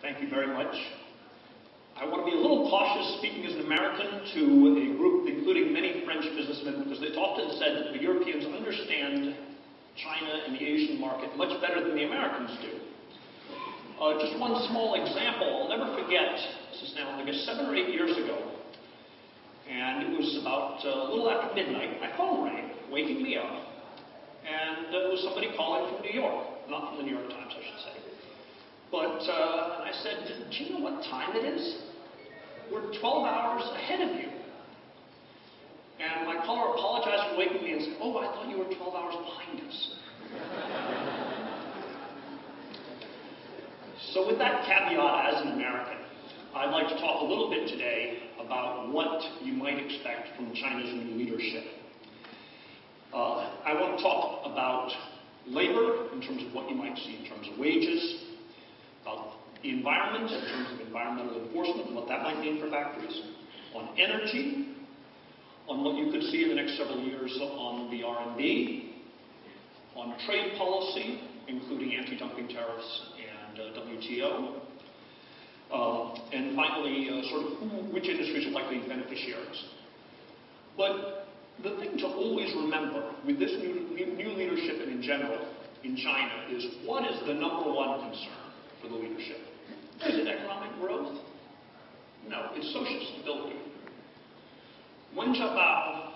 Thank you very much. I want to be a little cautious speaking as an American to a group including many French businessmen, because it's often said that the Europeans understand China and the Asian market much better than the Americans do. Just one small example, I'll never forget, this is now I guess 7 or 8 years ago, and it was about a little after midnight. My phone rang, waking me up, and it was somebody calling from New York, not from the New York Times, I should say. But I said, do you know what time it is? We're 12 hours ahead of you. And my caller apologized for waking me and said, oh, I thought you were 12 hours behind us. So with that caveat as an American, I'd like to talk a little bit today about what you might expect from China's new leadership. I want to talk about labor in terms of what you might see in terms of wages, about the environment in terms of environmental enforcement and what that might mean for factories, on energy, on what you could see in the next several years on the R&D, on trade policy, including anti-dumping tariffs and WTO, and finally, which industries are likely beneficiaries. But the thing to always remember with this new leadership and in general in China is what is the number one concern for the leadership? Is it economic growth? No, it's social stability. Wen Jiabao,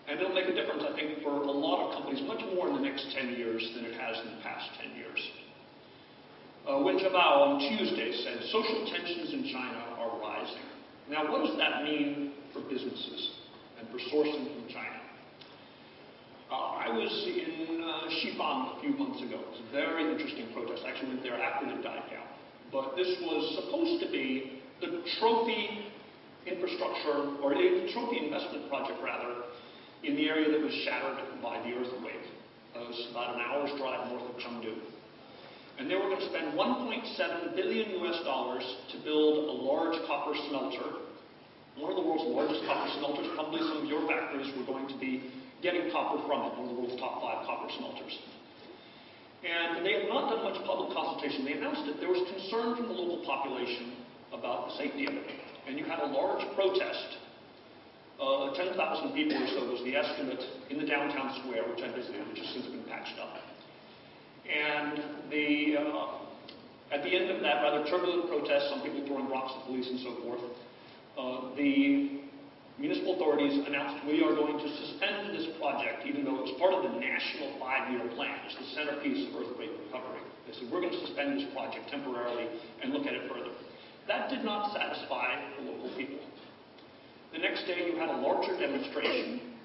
and it'll make a difference, I think, for a lot of companies, much more in the next 10 years than it has in the past 10 years. Wen Jiabao on Tuesday said, social tensions in China are rising. Now, what does that mean for businesses and for sourcing from China? I was in Xifang a few months ago. It was a very interesting protest. I actually went there after it died down. But this was supposed to be the trophy infrastructure, or the trophy investment project, rather, in the area that was shattered by the earthquake. It was about an hour's drive north of Chengdu. And they were going to spend $1.7 billion to build a large copper smelter, one of the world's largest copper smelters. Probably some of your factories were going to be getting copper from it, one of the world's top 5 copper smelters. And they have not done much public consultation. They announced it. There was concern from the local population about the safety of it. And you had a large protest. 10,000 people or so was the estimate in the downtown square, which I visited, which has since been patched up. And at the end of that rather turbulent protest, some people throwing rocks at police and so forth, the municipal authorities announced we are going to suspend this project, even though it was part of the national 5-year plan. It's the centerpiece of earthquake recovery. They said, we're going to suspend this project temporarily and look at it further. That did not satisfy the local people. The next day, you had a larger demonstration,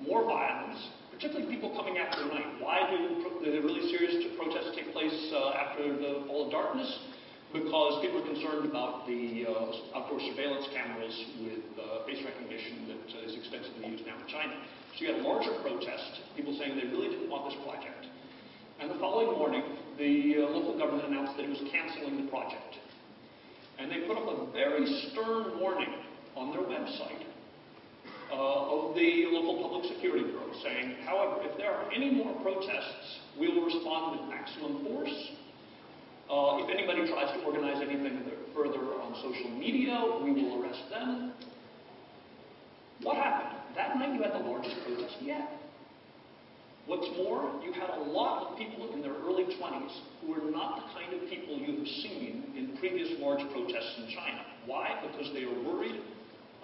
more violence, particularly people coming after night. Why do the really serious protests take place after the fall of darkness? Because people are concerned about the outdoor surveillance cameras with face recognition that is extensively used now in China. So you had a larger protest, people saying they really didn't want this project. And the following morning, the local government announced that it was canceling the project. And they put up a very stern warning on their website of the local public security bureau, saying, however, if there are any more protests, we will respond with maximum force. If anybody tries to organize anything further on social media, we will arrest them. What happened? That night you had the largest protest yet. What's more, you had a lot of people in their early 20s who were not the kind of people you have seen in previous large protests in China. Why? Because they are worried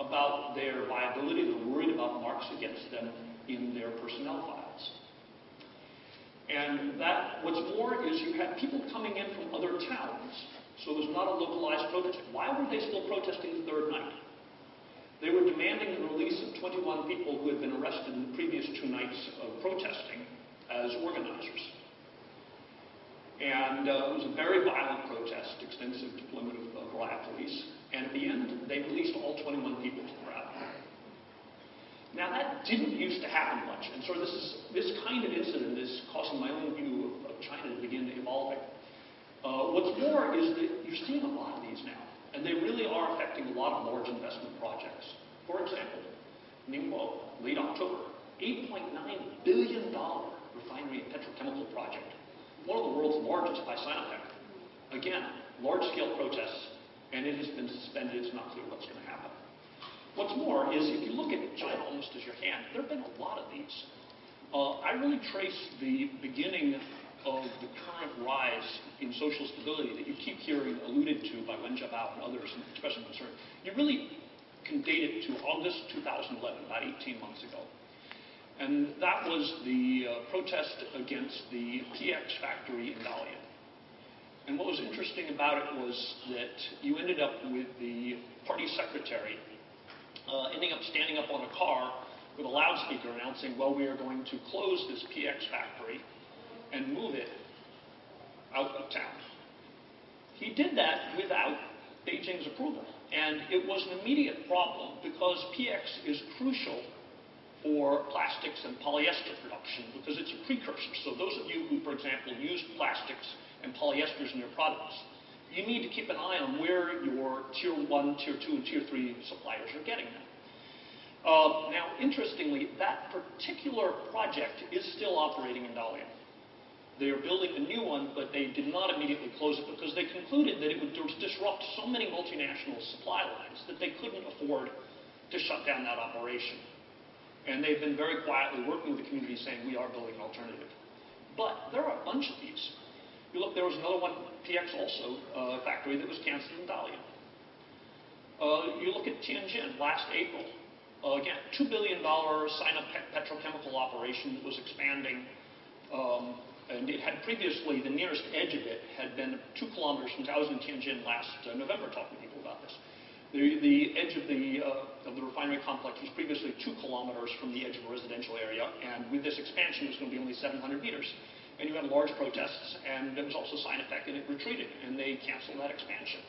about their viability. They're worried about marks against them in their personnel files. And what's more is you had people coming in from other towns, so it was not a localized protest. Why were they still protesting the third night? They were demanding the release of 21 people who had been arrested in the previous 2 nights of protesting as organizers. And it was a very violent protest, extensive deployment of riot police, and at the end, they released all 21 people to the crowd. Now, that didn't used to happen much, and so this kind of incident is causing my own view of China to begin evolving. What's more is that you're seeing a lot of these now, and they really are affecting a lot of large investment projects. For example, Ningbo, late October, $8.9 billion refinery and petrochemical project, one of the world's largest by Sinopec. Again, large-scale protests, and it has been suspended. It's not clear what's going to happen. What's more is, if you look at China almost as your hand, there have been a lot of these. I really trace the beginning of the current rise in social stability that you keep hearing alluded to by Wen Jiabao and others expressing concern. You really can date it to August 2011, about 18 months ago. And that was the protest against the PX factory in Dalian. And what was interesting about it was that you ended up with the party secretary ending up standing up on a car with a loudspeaker announcing, well, we are going to close this PX factory and move it out of town. He did that without Beijing's approval. And it was an immediate problem because PX is crucial for plastics and polyester production because it's a precursor. So those of you who, for example, use plastics and polyesters in your products, you need to keep an eye on where your Tier 1, Tier 2, and Tier 3 suppliers are getting them. Now, interestingly, that particular project is still operating in Dalian. They are building a new one, but they did not immediately close it because they concluded that it would disrupt so many multinational supply lines that they couldn't afford to shut down that operation. And they've been very quietly working with the community saying, we are building an alternative. But there are a bunch of these. You look, there was another one, PX also, factory that was canceled in Dalian. You look at Tianjin last April. Again, $2 billion Sino petrochemical operation that was expanding. And it had previously, the nearest edge of it had been 2 kilometers from, I was in Tianjin last November talking to people about this. The edge of the refinery complex was previously 2 kilometers from the edge of a residential area, and with this expansion it was going to be only 700 meters. And you had large protests, and it was also Sinopec, and it retreated, and they canceled that expansion.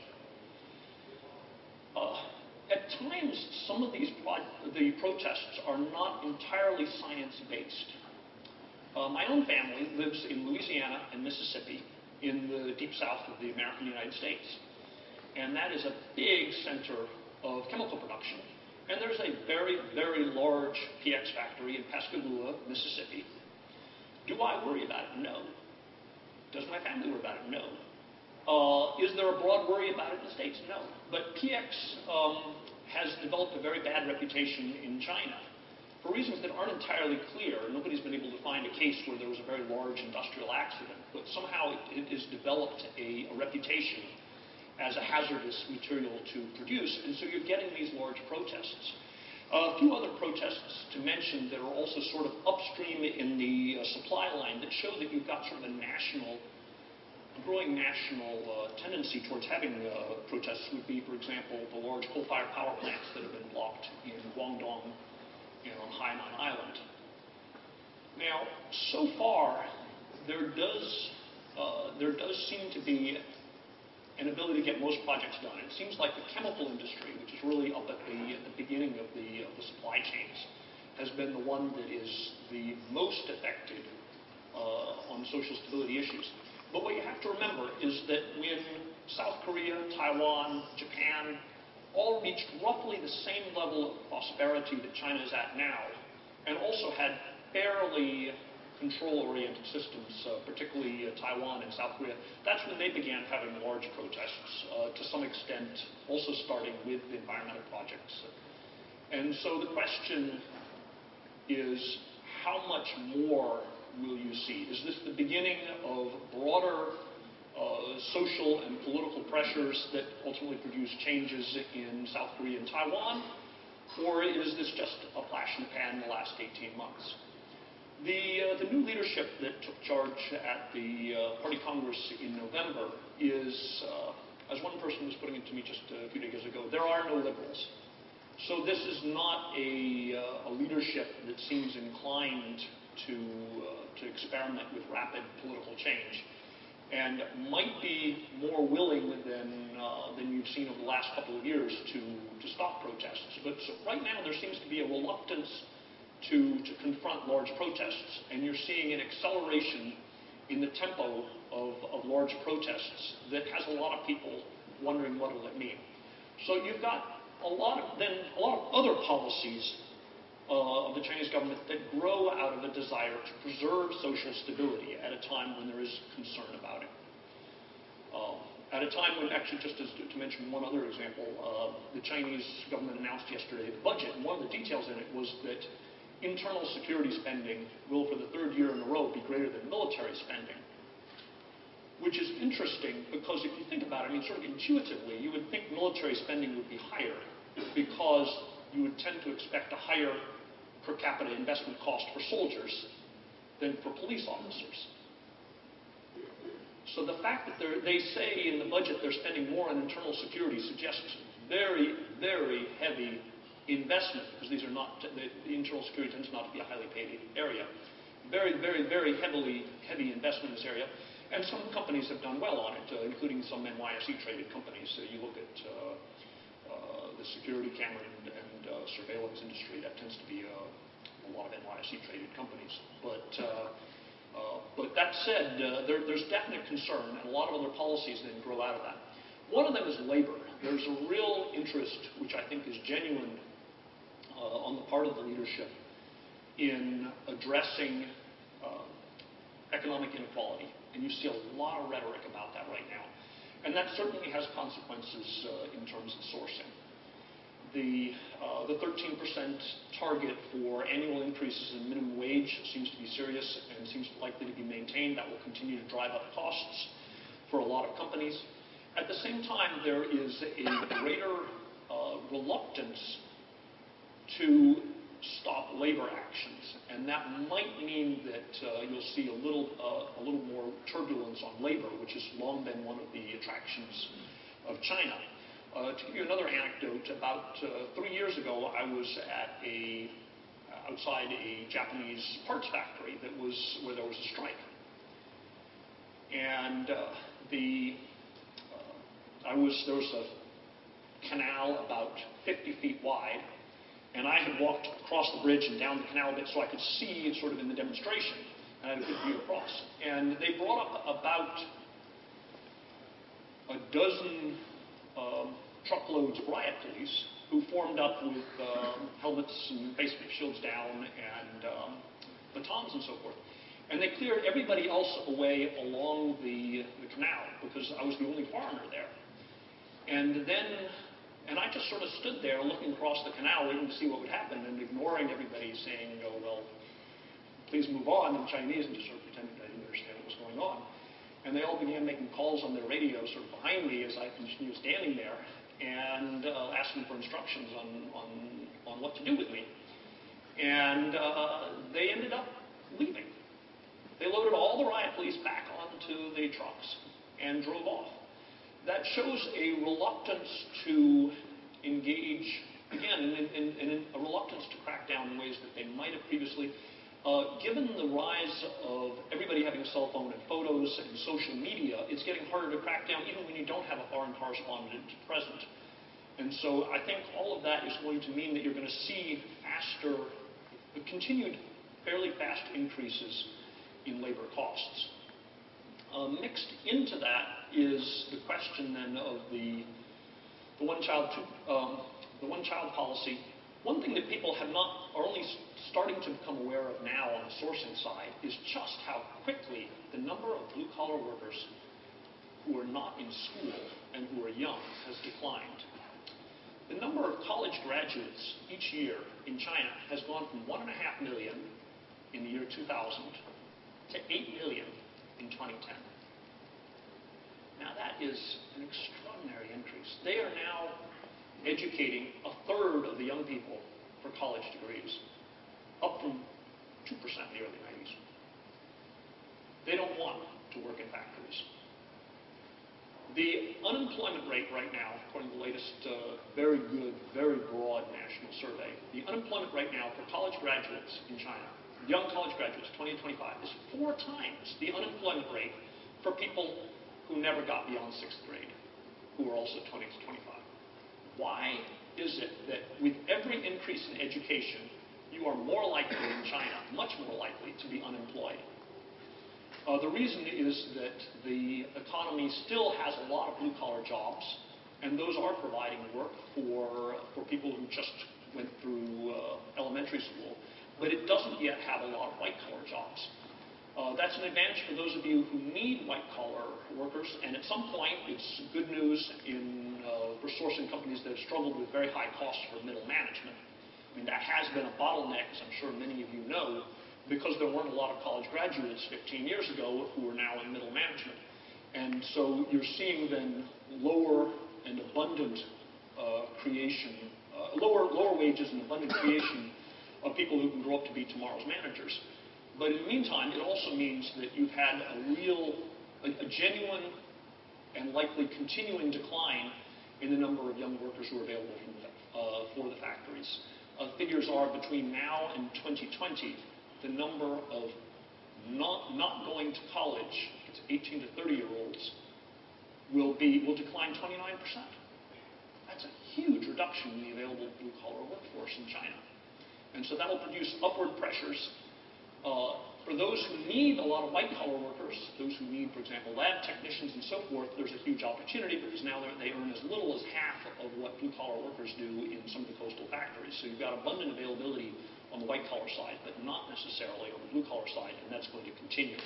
At times, some of the protests are not entirely science-based. My own family lives in Louisiana and Mississippi in the deep south of the American United States. And that is a big center of chemical production. And there's a very, very large PX factory in Pascagoula, Mississippi. Do I worry about it? No. Does my family worry about it? No. Is there a broad worry about it in the States? No. But PX has developed a very bad reputation in China for reasons that aren't entirely clear. Nobody's been able to find a case where there was a very large industrial accident, but somehow it has developed a reputation as a hazardous material to produce, and so you're getting these large protests. A few other protests to mention that are also sort of upstream in the supply line that show that you've got sort of a growing national tendency towards having protests would be, for example, the large coal-fired power plants that have been blocked in Guangdong and on Hainan Island. Now, so far, there does seem to be an ability to get most projects done. It seems like the chemical industry, which is really up at the beginning of the supply chains, has been the one that is the most affected on social stability issues. But what you have to remember is that when South Korea, Taiwan, Japan all reached roughly the same level of prosperity that China is at now, and also had fairly control-oriented systems, particularly Taiwan and South Korea, that's when they began having large protests, to some extent also starting with the environmental projects. And so the question is, how much more will you see? Is this the beginning of broader social and political pressures that ultimately produce changes in South Korea and Taiwan, or is this just a flash in the pan in the last 18 months? The new leadership that took charge at the Party Congress in November is, as one person was putting it to me just a few days ago, there are no liberals. So this is not a leadership that seems inclined to experiment with rapid political change, and might be more willing than you've seen over the last couple of years to stop protests. But so right now there seems to be a reluctance to confront large protests, and you're seeing an acceleration in the tempo of large protests that has a lot of people wondering what will it mean. So you've got a lot of other policies of the Chinese government that grow out of a desire to preserve social stability at a time when there is concern about it. At At a time when, actually, just to mention one other example, the Chinese government announced yesterday the budget, and one of the details in it was that internal security spending will, for the third year in a row, be greater than military spending. Which is interesting because if you think about it, I mean, sort of intuitively, you would think military spending would be higher because you would tend to expect a higher per capita investment cost for soldiers than for police officers. So the fact that they say in the budget they're spending more on internal security suggests very, very heavy investment, because these are not, the internal security tends not to be a highly paid area. Very, very, very heavy investment in this area. And some companies have done well on it, including some NYSE-traded companies. So you look at the security camera and surveillance industry, that tends to be a lot of NYSE-traded companies. But that said, there's definite concern, and a lot of other policies then grow out of that. One of them is labor. There's a real interest, which I think is genuine on the part of the leadership, in addressing economic inequality. And you see a lot of rhetoric about that right now. And that certainly has consequences in terms of sourcing. The 13% target for annual increases in minimum wage seems to be serious and seems likely to be maintained. That will continue to drive up costs for a lot of companies. At the same time, there is a greater reluctance to stop labor actions, and that might mean that you'll see a little more turbulence on labor, which has long been one of the attractions of China. To give you another anecdote, about 3 years ago, I was at outside a Japanese parts factory where there was a strike, and there was a canal about 50 feet wide. And I had walked across the bridge and down the canal a bit so I could see sort of in the demonstration. And I had a good view across. And they brought up about a dozen truckloads of riot police who formed up with helmets and face shields down and batons and so forth. And they cleared everybody else away along the canal because I was the only foreigner there. And I just sort of stood there looking across the canal, waiting to see what would happen, and ignoring everybody saying, oh, well, please move on in Chinese, and just sort of pretending I didn't understand what was going on. And they all began making calls on their radio sort of behind me as I continued standing there and asking for instructions on what to do with me. And they ended up leaving. They loaded all the riot police back onto the trucks and drove off. That shows a reluctance to engage, again, in a reluctance to crack down in ways that they might have previously. Given the rise of everybody having a cell phone and photos and social media, it's getting harder to crack down even when you don't have a foreign correspondent present. And so I think all of that is going to mean that you're going to see continued fairly fast increases in labor costs. Mixed into that is the question then of the one-child policy. One thing that people are only starting to become aware of now on the sourcing side is just how quickly the number of blue-collar workers who are not in school and who are young has declined. The number of college graduates each year in China has gone from 1.5 million in the year 2000 to 8 million in 2010. Now that is an extraordinary increase. They are now educating a third of the young people for college degrees, up from 2% in the early 90s. They don't want to work in factories. The unemployment rate right now, according to the latest very good, very broad national survey, the unemployment rate now for college graduates in China, young college graduates, 20 to 25, is 4 times the unemployment rate for people who never got beyond 6th grade, who are also 20 to 25. Why is it that with every increase in education, you are more likely in China, much more likely, to be unemployed? The reason is that the economy still has a lot of blue-collar jobs, and those are providing work for people who just went through elementary school, but it doesn't yet have a lot of white-collar jobs. That's an advantage for those of you who need white-collar workers, and at some point, it's good news in resourcing companies that have struggled with very high costs for middle management. I mean, that has been a bottleneck, as I'm sure many of you know, because there weren't a lot of college graduates 15 years ago who are now in middle management. And so you're seeing then lower and abundant creation, lower wages and abundant creation of people who can grow up to be tomorrow's managers. But in the meantime, it also means that you've had a genuine and likely continuing decline in the number of young workers who are available for the factories. Figures are between now and 2020, the number of not going to college, it's 18 to 30-year-olds, will decline 29%. That's a huge reduction in the available blue-collar workforce in China. And so that'll produce upward pressures. For those who need a lot of white-collar workers, those who need, for example, lab technicians and so forth, there's a huge opportunity because now they earn as little as half of what blue-collar workers do in some of the coastal factories. So you've got abundant availability on the white-collar side, but not necessarily on the blue-collar side, and that's going to continue.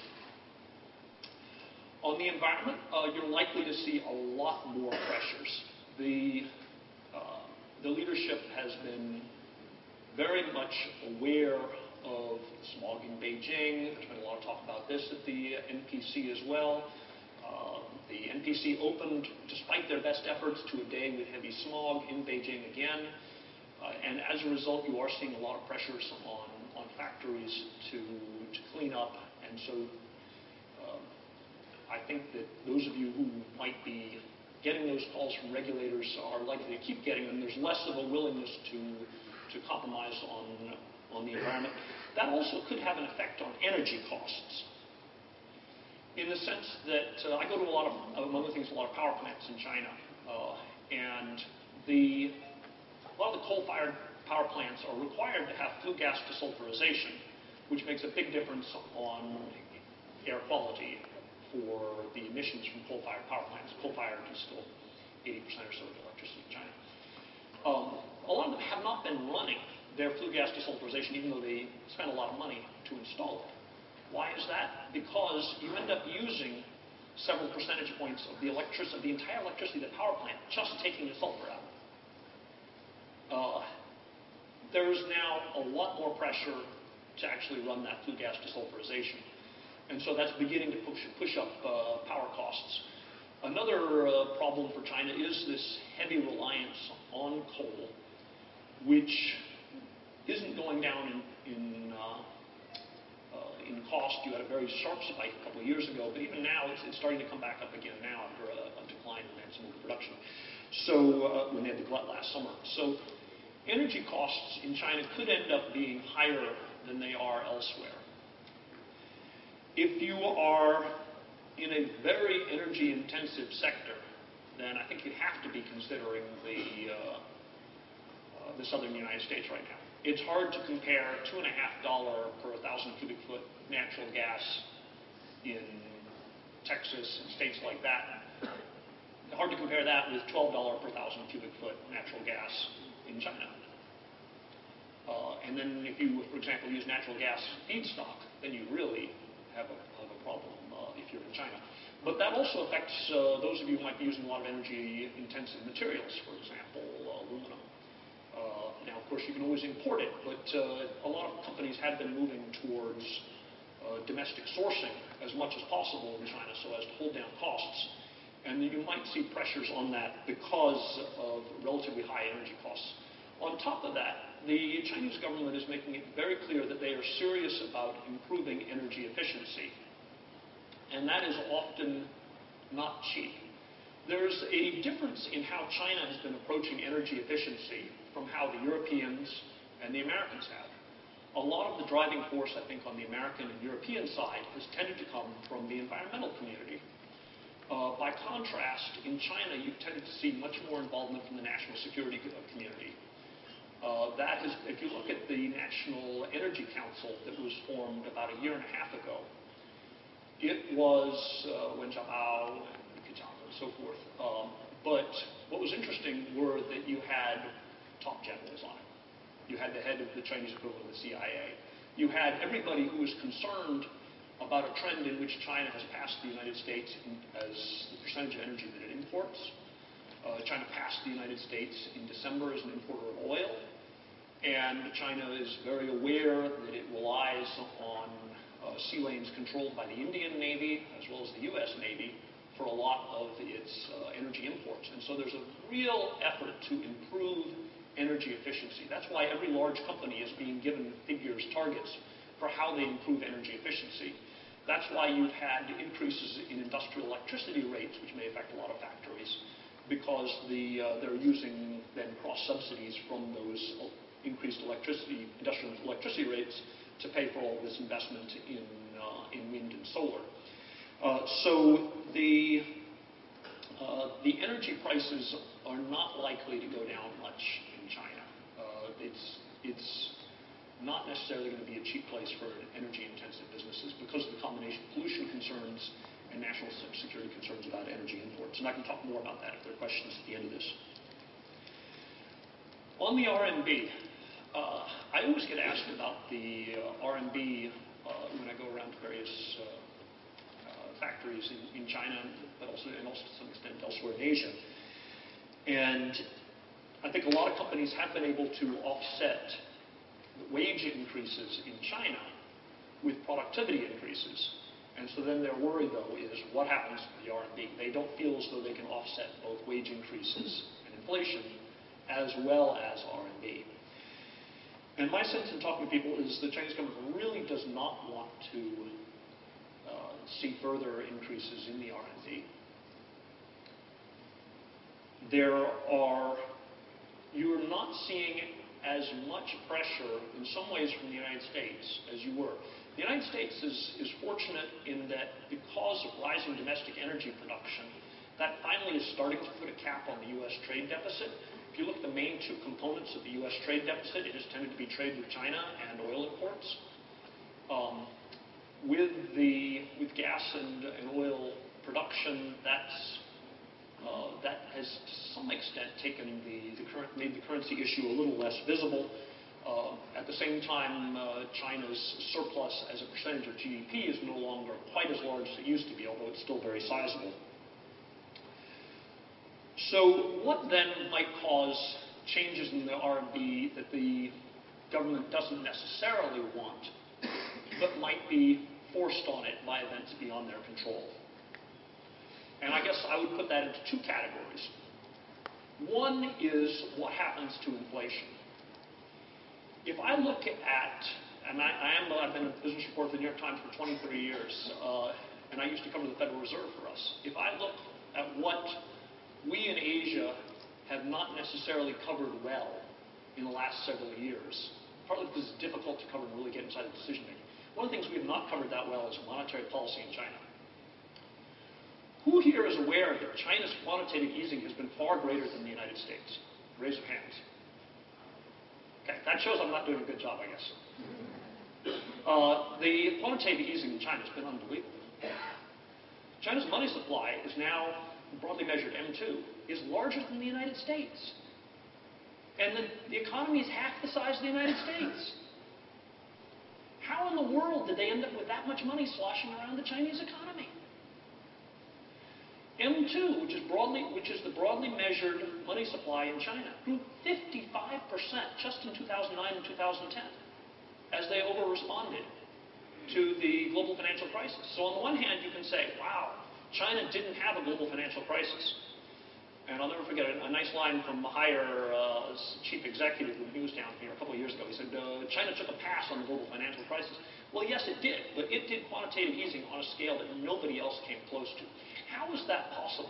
On the environment, you're likely to see a lot more pressures. The leadership has been very much aware of smog in Beijing. There's been a lot of talk about this at the NPC as well. The NPC opened, despite their best efforts, to a day with heavy smog in Beijing again. And as a result, you are seeing a lot of pressures on factories to clean up. And so I think that those of you who might be getting those calls from regulators are likely to keep getting them. There's less of a willingness to compromise on the environment. That also could have an effect on energy costs, in the sense that I go to among other things, a lot of power plants in China, and a lot of the coal-fired power plants are required to have flue gas desulfurization, which makes a big difference on air quality for the emissions from coal-fired power plants. Coal-fired is still 80% or so of the electricity in China. A lot of them have not been running their flue gas desulfurization, even though they spent a lot of money to install it. Why is that? Because you end up using several percentage points of the entire electricity of the power plant just taking the sulfur out. There's now a lot more pressure to actually run that flue gas desulfurization. And so that's beginning to push up power costs. Another problem for China is this heavy reliance on coal, which isn't going down in cost. You had a very sharp spike a couple of years ago, but even now it's starting to come back up again now after a decline in that smoke production. So when they had the glut last summer. So energy costs in China could end up being higher than they are elsewhere. If you are in a very energy-intensive sector, then I think you have to be considering the southern United States right now. It's hard to compare $2.50 per 1,000 cubic foot natural gas in Texas and states like that. Hard to compare that with $12 per 1,000 cubic foot natural gas in China. And then if you, for example, use natural gas feedstock, then you really have a problem if you're in China. But that also affects those of you who might be using a lot of energy-intensive materials, for example, aluminum. Now, of course, you can always import it, but a lot of companies have been moving towards domestic sourcing as much as possible in China so as to hold down costs. And you might see pressures on that because of relatively high energy costs. On top of that, the Chinese government is making it very clear that they are serious about improving energy efficiency. And that is often not cheap. There's a difference in how China has been approaching energy efficiency from how the Europeans and the Americans have. A lot of the driving force, I think, on the American and European side has tended to come from the environmental community. By contrast, in China, you've tended to see much more involvement from the national security community. That is, if you look at the National Energy Council that was formed about a year and a half ago, it was Wen Jiabao and so forth. But what was interesting were that you had top generals on it. You had the head of the Chinese equivalent of the CIA. You had everybody who was concerned about a trend in which China has passed the United States as the percentage of energy that it imports. China passed the United States in December as an importer of oil, and China is very aware that it relies on sea lanes controlled by the Indian Navy as well as the U.S. Navy for a lot of its energy imports. And so there's a real effort to improve energy efficiency. That's why every large company is being given figures, targets, for how they improve energy efficiency. That's why you've had increases in industrial electricity rates, which may affect a lot of factories, because they're using then cross-subsidies from those increased industrial electricity rates to pay for all this investment in wind and solar. So the energy prices are not likely to go down much in China. It's not necessarily going to be a cheap place for energy-intensive businesses because of the combination of pollution concerns and national security concerns about energy imports. And I can talk more about that if there are questions at the end of this. On the RMB, I always get asked about the RMB when I go around to various factories in China, but also to some extent elsewhere in Asia. And I think a lot of companies have been able to offset the wage increases in China with productivity increases. And so then their worry, though, is what happens to the RMB. They don't feel as though they can offset both wage increases and inflation as well as RMB. And my sense in talking to people is the Chinese government really does not want to see further increases in the RMB. You're not seeing as much pressure in some ways from the United States as you were. The United States is fortunate in that because of rising domestic energy production, that finally is starting to put a cap on the U.S. trade deficit. If you look at the main two components of the U.S. trade deficit, it has tended to be trade with China and oil imports. With gas and oil production, that has to some extent made the currency issue a little less visible. At the same time, China's surplus as a percentage of GDP is no longer quite as large as it used to be, although it's still very sizable. So what then might cause changes in the RMB that the government doesn't necessarily want, but might be forced on it by events beyond their control? And I guess I would put that into two categories. One is what happens to inflation. If I look at, and I've been a business reporter for the New York Times for 23 years, and I used to cover the Federal Reserve for us. If I look at what we in Asia have not necessarily covered well in the last several years, partly because it's difficult to cover and really get inside the decision making. One of the things we have not covered that well is monetary policy in China. Who here is aware that China's quantitative easing has been far greater than the United States? Raise of hands. Okay, that shows I'm not doing a good job, I guess. The quantitative easing in China has been unbelievable. China's money supply is now, broadly measured M2, is larger than the United States. And the economy is half the size of the United States. How in the world did they end up with that much money sloshing around the Chinese economy? M2, which is the broadly measured money supply in China, grew 55% just in 2009 and 2010 as they over-responded to the global financial crisis. So on the one hand, you can say, wow, China didn't have a global financial crisis. And I'll never forget a nice line from a higher chief executive when he was down here a couple of years ago. He said, China took a pass on the global financial crisis. Well, yes, it did, but it did quantitative easing on a scale that nobody else came close to. How is that possible?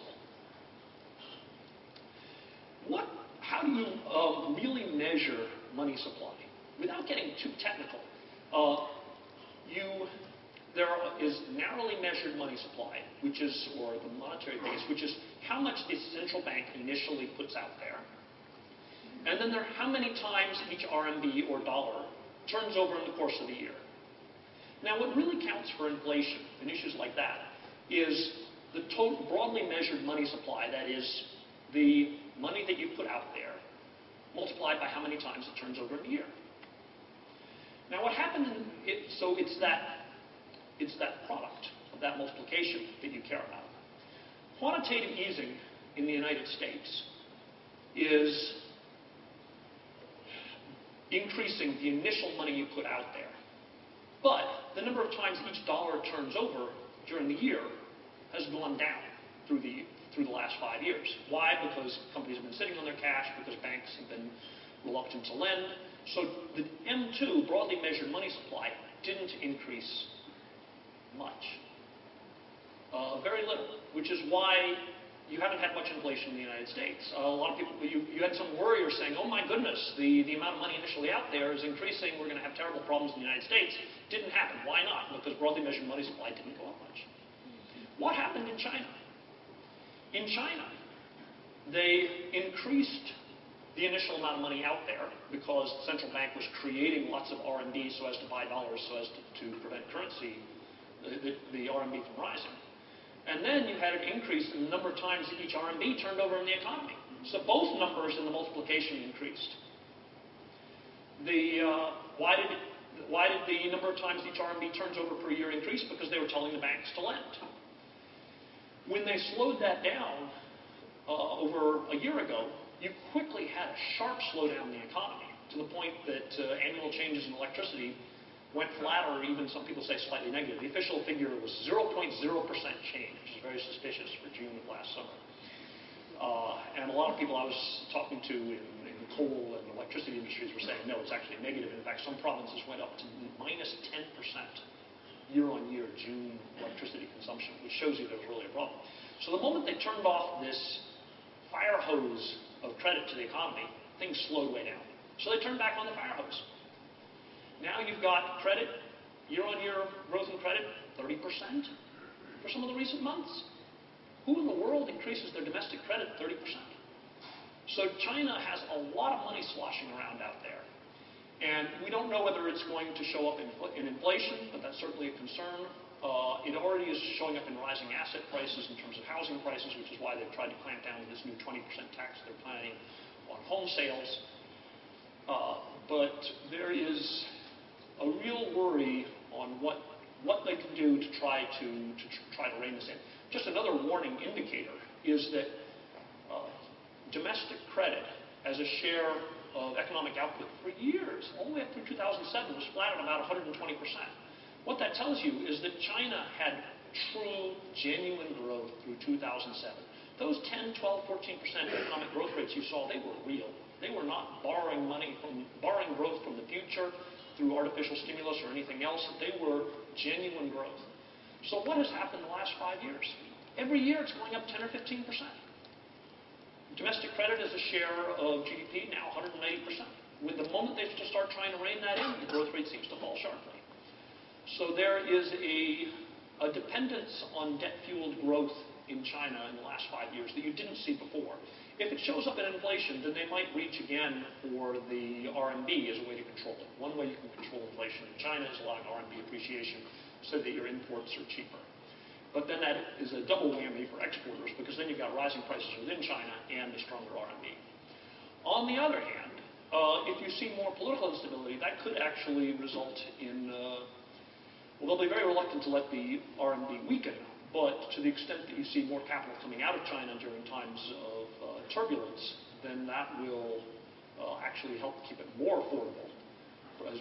How do you really measure money supply? Without getting too technical, there is narrowly measured money supply, or the monetary base, which is how much the central bank initially puts out there. And then how many times each RMB or dollar turns over in the course of the year. Now, what really counts for inflation and issues like that is the total broadly measured money supply, that is, the money that you put out there multiplied by how many times it turns over in a year. Now, what happened so it's that It's that product, that multiplication that you care about. Quantitative easing in the United States is increasing the initial money you put out there. But the number of times each dollar turns over during the year has gone down through the last 5 years. Why? Because companies have been sitting on their cash, because banks have been reluctant to lend. So the M2, broadly measured money supply, didn't increase much. Very little, which is why you haven't had much inflation in the United States. A lot of people, you had some worriers saying, oh my goodness, the amount of money initially out there is increasing, we're going to have terrible problems in the United States. Didn't happen. Why not? Because broadly measured money supply didn't go up much. What happened in China? In China, they increased the initial amount of money out there because the central bank was creating lots of RMB so as to buy dollars so as to prevent currency, the RMB from rising. And then you had an increase in the number of times that each RMB turned over in the economy. So both numbers in the multiplication increased. Why did the number of times each RMB turns over per year increase? Because they were telling the banks to lend. When they slowed that down over a year ago, you quickly had a sharp slowdown in the economy to the point that annual changes in electricity went flat, or even some people say slightly negative. The official figure was 0.0% change, which is very suspicious for June of last summer. And a lot of people I was talking to in the coal and electricity industries were saying, no, it's actually negative. In fact, some provinces went up to minus 10% year-on-year June electricity consumption, which shows you there was really a problem. So the moment they turned off this fire hose of credit to the economy, things slowed way down. So they turned back on the fire hose. Now you've got credit, year-on-year growth in credit, 30% for some of the recent months. Who in the world increases their domestic credit 30%? So China has a lot of money sloshing around out there. And we don't know whether it's going to show up in inflation, but that's certainly a concern. It already is showing up in rising asset prices in terms of housing prices, which is why they've tried to clamp down with this new 20% tax they're planning on home sales. But there is a real worry on what they can do to try to rein this in. Just another warning indicator is that domestic credit as a share of economic output for years, all the way up through 2007, was flat at about 120%. What that tells you is that China had true, genuine growth through 2007. Those 10, 12, 14% economic growth rates you saw, they were real. They were not borrowing growth from the future through artificial stimulus or anything else. They were genuine growth. So what has happened in the last 5 years? Every year it's going up 10 or 15%. Domestic credit as a share of GDP now 180%. With the moment they start trying to rein that in, the growth rate seems to fall sharply. So there is a dependence on debt-fueled growth in China in the last 5 years that you didn't see before. If it shows up in inflation, then they might reach again for the RMB as a way to control it. One way you can control inflation in China is allowing RMB appreciation so that your imports are cheaper. But then that is a double whammy for exporters, because then you've got rising prices within China and the stronger RMB. On the other hand, if you see more political instability, that could actually result in, well, they'll be very reluctant to let the RMB weaken, but to the extent that you see more capital coming out of China during times of turbulence, then that will actually help keep it more affordable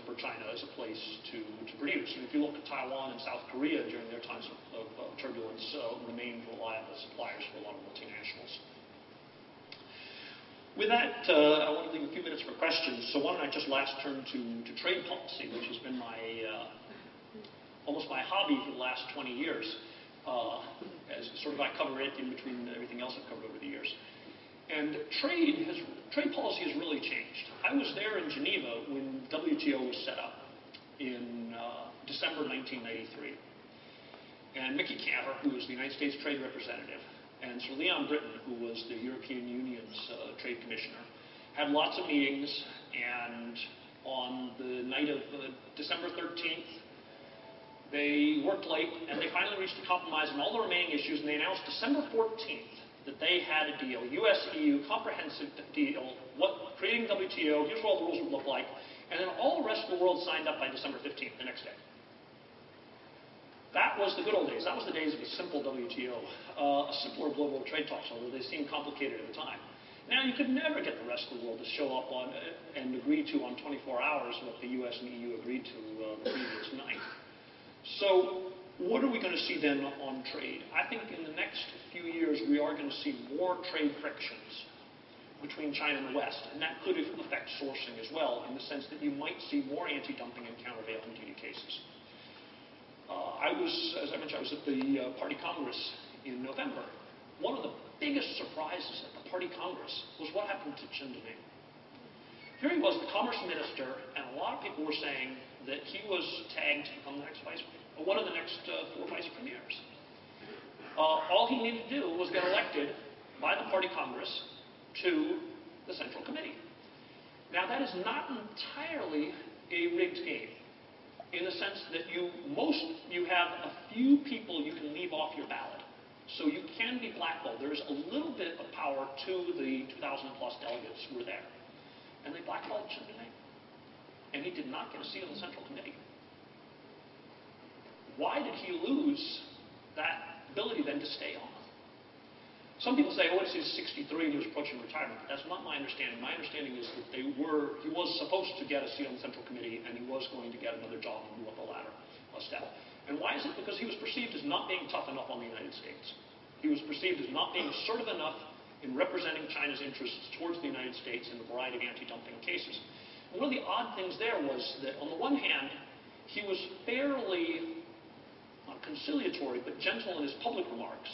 for China as a place to produce. And if you look at Taiwan and South Korea during their times of turbulence, remained reliable suppliers for a lot of multinationals. With that, I want to leave a few minutes for questions. So why don't I just last turn to trade policy, which has been almost my hobby for the last 20 years. As sort of I cover it in between everything else I've covered over the years. And trade policy has really changed. I was there in Geneva when WTO was set up in December 1993. And Mickey Cantor, who was the United States Trade Representative, and Sir Leon Britton, who was the European Union's Trade Commissioner, had lots of meetings. And on the night of December 13th, they worked late, and they finally reached a compromise on all the remaining issues, and they announced December 14th that they had a deal, US-EU comprehensive deal, creating WTO, here's what all the rules would look like, and then all the rest of the world signed up by December 15th, the next day. That was the good old days. That was the days of a simple WTO, a simpler global trade talks, although they seemed complicated at the time. Now you could never get the rest of the world to show up on and agree to on 24 hours what the US and EU agreed to the previous night. So what are we going to see then on trade? I think in the next few years we are going to see more trade frictions between China and the West, and that could affect sourcing as well, in the sense that you might see more anti-dumping and countervailing duty cases. As I mentioned, I was at the Party Congress in November. One of the biggest surprises at the Party Congress was what happened to Chen Deming. Here he was, the commerce minister, and a lot of people were saying that he was tagged to become the next one of the next 4 vice premiers. All he needed to do was get elected by the Party Congress to the Central Committee. Now that is not entirely a rigged game, in the sense that you have a few people you can leave off your ballot. So you can be blackballed. There's a little bit of power to the 2,000 plus delegates who were there. And they blackballed Chen Deming. And he did not get a seat on the Central Committee. Why did he lose that ability then to stay on? Some people say, oh, it's his 63 and he was approaching retirement. But that's not my understanding. My understanding is that he was supposed to get a seat on the Central Committee, and he was going to get another job and move up the ladder a step. And why is it? Because he was perceived as not being tough enough on the United States. He was perceived as not being assertive enough in representing China's interests towards the United States in a variety of anti-dumping cases. And one of the odd things there was that, on the one hand, he was fairly, not conciliatory, but gentle in his public remarks.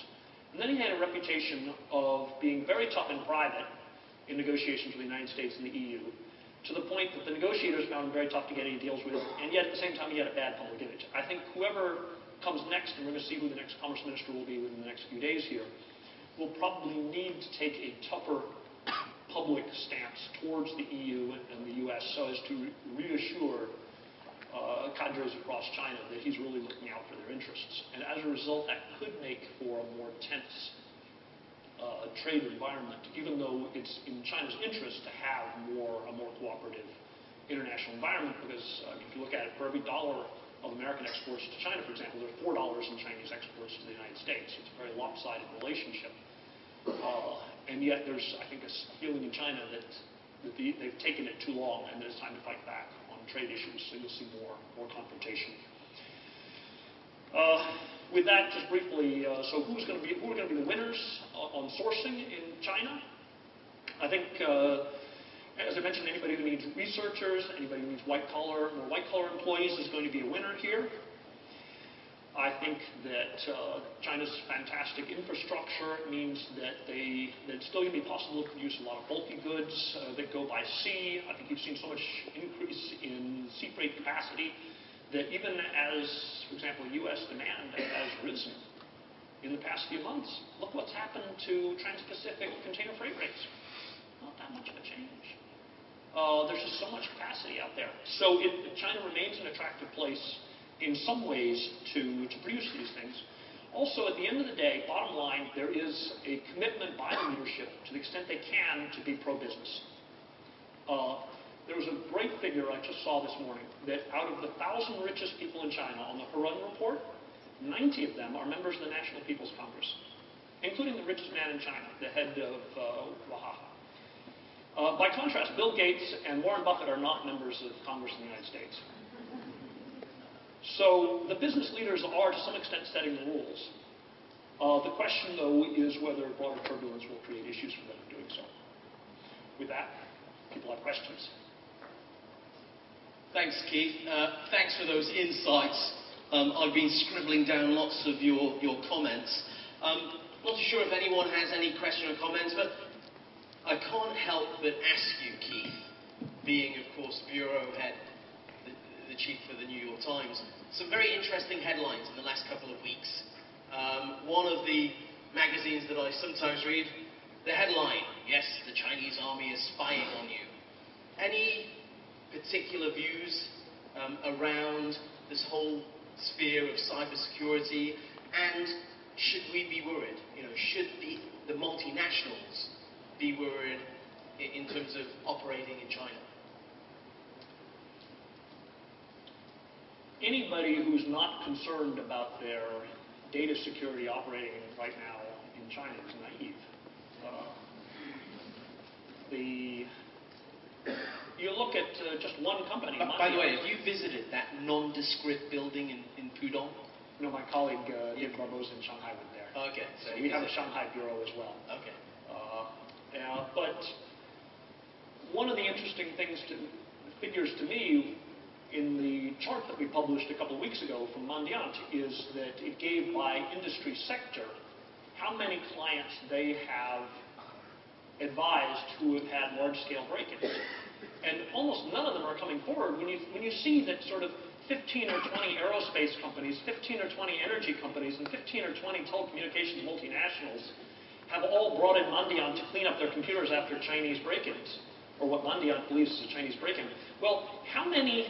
And then he had a reputation of being very tough in private in negotiations with the United States and the EU, to the point that the negotiators found him very tough to get any deals with, and yet at the same time he had a bad public image. I think whoever comes next, and we're going to see who the next commerce minister will be within the next few days here, will probably need to take a tougher public stance towards the EU and the US so as to reassure cadres across China that he's really looking out for their interests. And as a result, that could make for a more tense trade environment, even though it's in China's interest to have a more cooperative international environment, because if you look at it, for every dollar of American exports to China, for example, there are $4 in Chinese exports to the United States. It's a very lopsided relationship. And yet there's, I think, a feeling in China that they've taken it too long and that it's time to fight back on trade issues, so you'll see more confrontation. With that, just briefly, so who are going to be the winners on sourcing in China? I think, as I mentioned, anybody who needs researchers, anybody who needs more white-collar employees is going to be a winner here. I think that China's fantastic infrastructure means that it's still going to be possible to produce a lot of bulky goods that go by sea. I think you've seen so much increase in sea freight capacity that even as, for example, U.S. demand has risen in the past few months, look what's happened to trans-Pacific container freight rates. Not that much of a change. There's just so much capacity out there. So China remains an attractive place in some ways to produce these things. Also, at the end of the day, bottom line, there is a commitment by the leadership, to the extent they can, to be pro-business. There was a great figure I just saw this morning, that out of the 1,000 richest people in China on the Hurun report, 90 of them are members of the National People's Congress, including the richest man in China, the head of Waha. By contrast, Bill Gates and Warren Buffett are not members of Congress in the United States. So the business leaders are, to some extent, setting the rules. The question, though, is whether broader turbulence will create issues for them in doing so. With that, people have questions. Thanks, Keith. Thanks for those insights. I've been scribbling down lots of your comments. Not too sure if anyone has any question or comments, but I can't help but ask you, Keith, being, of course, bureau head, the chief for the New York Times, some very interesting headlines in the last couple of weeks. One of the magazines that I sometimes read, the headline, yes, the Chinese army is spying on you. Any particular views around this whole sphere of cybersecurity, and should we be worried? Should the multinationals be worried in terms of operating in China? anybody who's not concerned about their data security operating right now in China is naive. You look at just one company. By the way, have you visited that nondescript building in Pudong? No, my colleague Dave Barbosa in Shanghai went there. Okay. So we have a Shanghai bureau as well. Okay. But one of the interesting figures to me in the chart that we published a couple of weeks ago from Mandiant is that it gave by industry sector how many clients they have advised who have had large-scale break-ins. And almost none of them are coming forward. When you see that sort of 15 or 20 aerospace companies, 15 or 20 energy companies, and 15 or 20 telecommunications multinationals have all brought in Mandiant to clean up their computers after Chinese break-ins, or what Mandiant believes is a Chinese break-in. Well, how many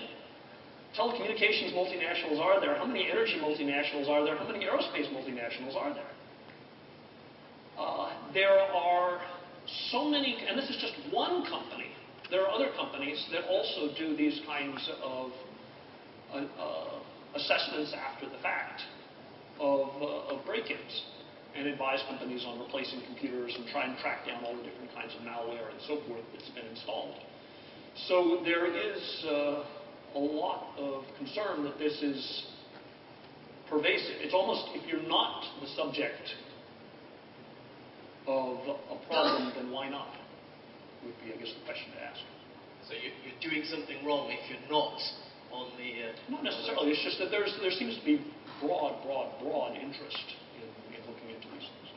telecommunications multinationals are there? How many energy multinationals are there? How many aerospace multinationals are there? There are so many, and this is just one company. There are other companies that also do these kinds of assessments after the fact of break-ins and advise companies on replacing computers and try and track down all the different kinds of malware and so forth that's been installed. So there is a lot of concern that this is pervasive. It's almost, if you're not the subject of a problem, then why not? Would be, I guess, the question to ask. So you're doing something wrong if you're not on the... Not necessarily. It's just that there seems to be broad interest in looking into these things.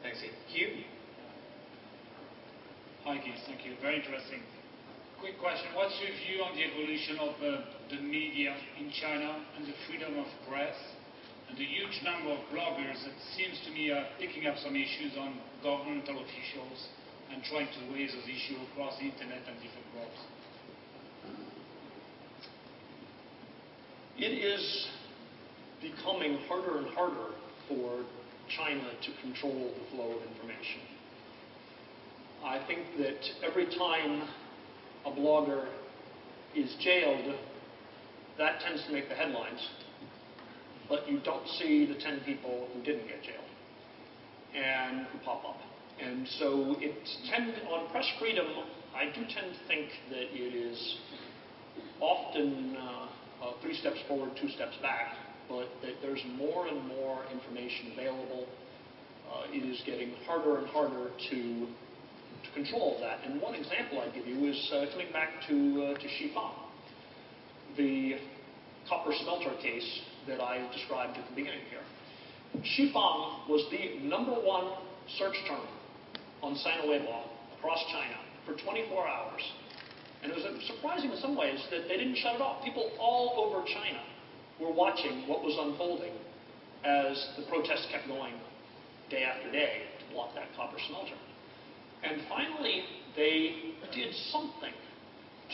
Thanks, Hugh. Hi, Keith. Thank you. Very interesting. Quick question. What's your view on the evolution of the media in China and the freedom of press and the huge number of bloggers that seems to me are picking up some issues on governmental officials and trying to raise those issues across the internet and different blogs? It is becoming harder and harder for China to control the flow of information. I think that every time a blogger is jailed, that tends to make the headlines, but you don't see the 10 people who didn't get jailed and who pop up. And so on press freedom, I do tend to think that it is often 3 steps forward, 2 steps back, but that there's more and more information available. It is getting harder and harder to control that. And one example I give you is coming back to Xifang, the copper smelter case that I described at the beginning here. Xifang was the #1 search term on Sino Weibo across China for 24 hours. And it was surprising in some ways that they didn't shut it off. People all over China were watching what was unfolding as the protests kept going day after day to block that copper smelter. And finally, they did something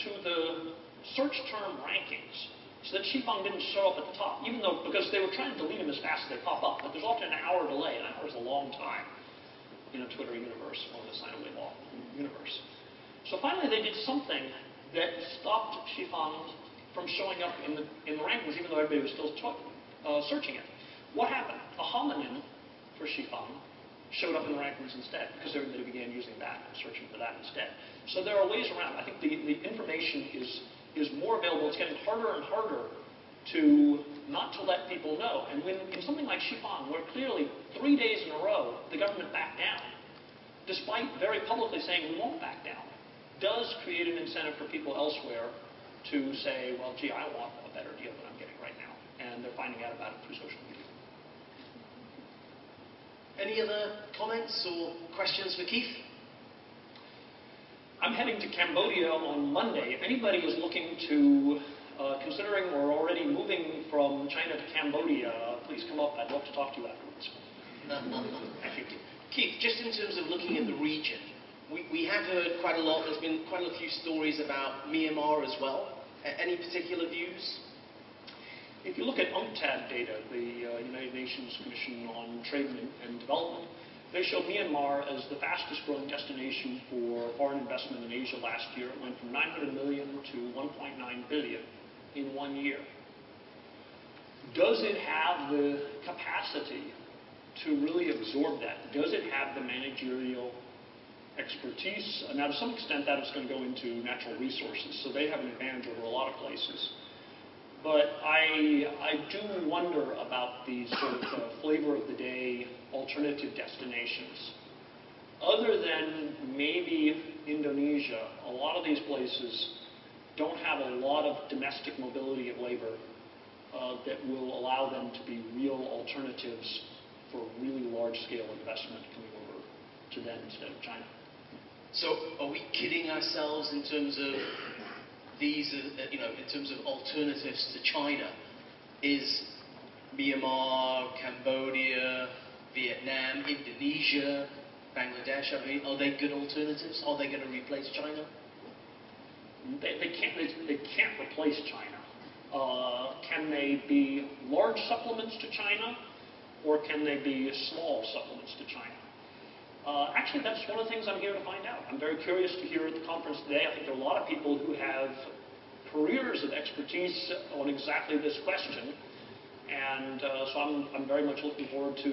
to the search term rankings so that Xifang didn't show up at the top, even though, because they were trying to delete them as fast as they pop up, but there's often an hour delay. An hour is a long time in a Twitter universe or in the Sino Weibo universe. So finally, they did something that stopped Xifang from showing up in the rankings, even though everybody was still searching it. What happened? A homonym for Xifang showed up in the rankings instead, because everybody began using that and searching for that instead. So there are ways around. I think the information is more available. It's getting harder and harder not to let people know. And when in something like Xifang, where clearly 3 days in a row the government backed down, despite very publicly saying we won't back down, does create an incentive for people elsewhere to say, well, gee, I want a better deal than I'm getting right now. And they're finding out about it through social media. Any other comments or questions for Keith? I'm heading to Cambodia on Monday. If anybody is looking to, considering or already moving from China to Cambodia, please come up. I'd love to talk to you afterwards. Thank you. Keith, just in terms of looking at the region, we have heard quite a lot. There's been quite a few stories about Myanmar as well. Any particular views? If you look at UNCTAD data, the United Nations Commission on Trade and Development, they show Myanmar as the fastest growing destination for foreign investment in Asia last year. It went from 900 million to 1.9 billion in 1 year. Does it have the capacity to really absorb that? Does it have the managerial expertise? Now, to some extent, that is going to go into natural resources, so they have an advantage over a lot of places. But I do wonder about these sort of flavor of the day alternative destinations. Other than maybe Indonesia, a lot of these places don't have a lot of domestic mobility of labor that will allow them to be real alternatives for really large-scale investment coming over to them instead of China. So are we kidding ourselves in terms of these, in terms of alternatives to China? Is Myanmar, Cambodia, Vietnam, Indonesia, Bangladesh, I mean, are they good alternatives? Are they going to replace China? They can't replace China. Can they be large supplements to China, or can they be small supplements to China? Actually, that's one of the things I'm here to find out. I'm very curious to hear at the conference today. I think there are a lot of people who have careers of expertise on exactly this question, and so I'm very much looking forward to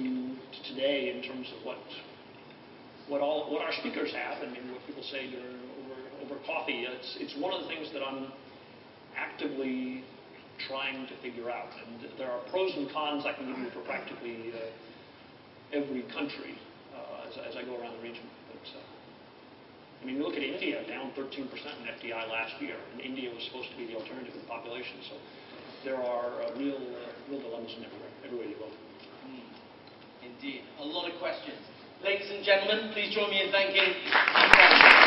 today in terms of what our speakers have and maybe what people say over coffee. It's one of the things that I'm actively trying to figure out, and there are pros and cons I can give you for practically every country as I go around the region. But I mean, you look at India, down 13% in FDI last year, and India was supposed to be the alternative in population. So there are real dilemmas in everywhere you look. Indeed, a lot of questions. Ladies and gentlemen, please join me in thanking